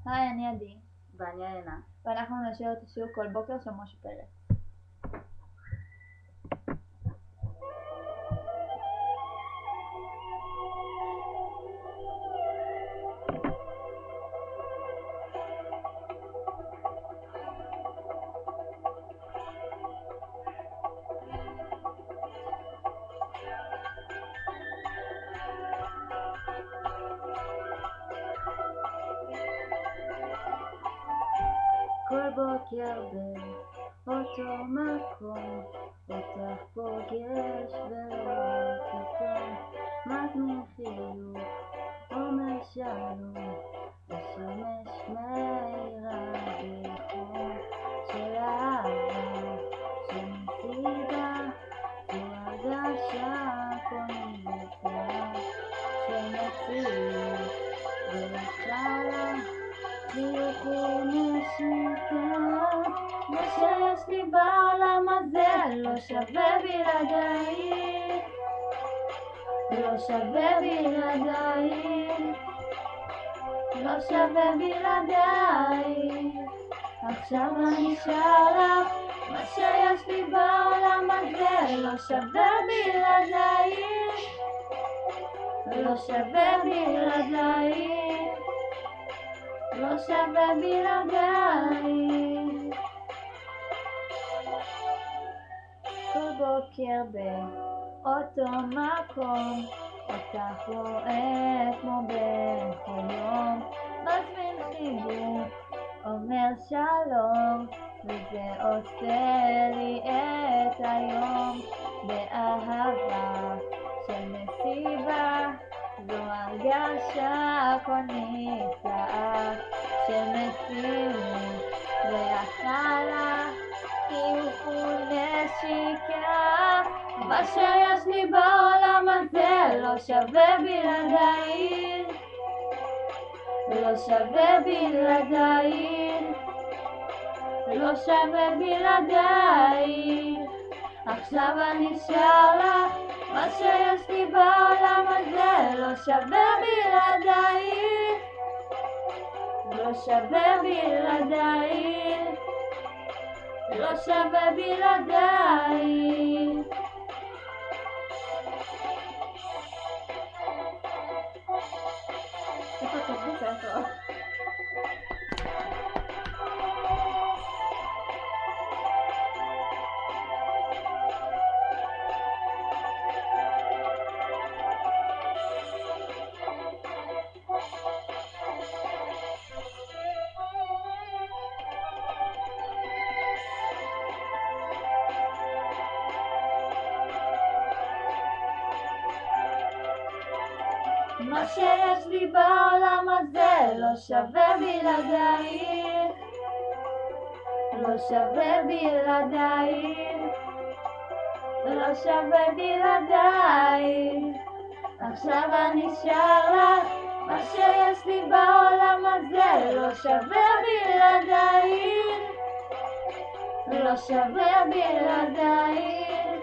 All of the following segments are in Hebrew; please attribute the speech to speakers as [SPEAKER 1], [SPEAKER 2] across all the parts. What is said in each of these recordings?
[SPEAKER 1] היי, אני עדי,
[SPEAKER 2] ואני אלנה.
[SPEAKER 1] ואנחנו נשאיר את השיעור כל בוקר של משה פרץ.
[SPEAKER 2] כל בוקר באותו מקום אותך פוגש ולא פתאום מזמין חיוך אומר שלום, השמש מאירה בחום של אהבה שמסיבה זו הרגשה כה נפלאה של מציאות ולצ'אלה חיוך ונשיקה. מה שיש לי בעולם הזה לא שווה בלעדייך, לא שווה בלעדייך, לא שווה בלעדייך. עכשיו אני שר לך מה שיש לי בעולם הזה לא שווה בלעדייך, לא שווה בלעדייך, לא שווה בלעדייך. כל בוקר באותו מקום אותך רואה כמו בכל יום, מזמין חיבוק אומר שלום, וזה עושה לי את היום באהבה של מסיבה. זו הרגשה כה נפלאה של מציאות והתחלה, חיוך ונשיקה. מה שיש לי בעולם הזה לא שווה בלעדייך, לא שווה בלעדייך, לא שווה בלעדייך. עכשיו אני שר לך מה שיש לי בעולם הזה לא שווה בלעדייך, לא שווה בלעדייך, לא שווה בלעדייך. איפה תבוק איפה? מה שיש לי בעולם הזה לא שווה בלעדייך, לא שווה בלעדייך, לא שווה בלעדייך. עכשיו אני שר לך מה שיש לי בעולם הזה לא שווה בלעדייך, לא שווה בלעדייך,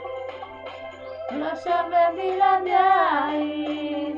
[SPEAKER 2] לא שווה בלעדייך.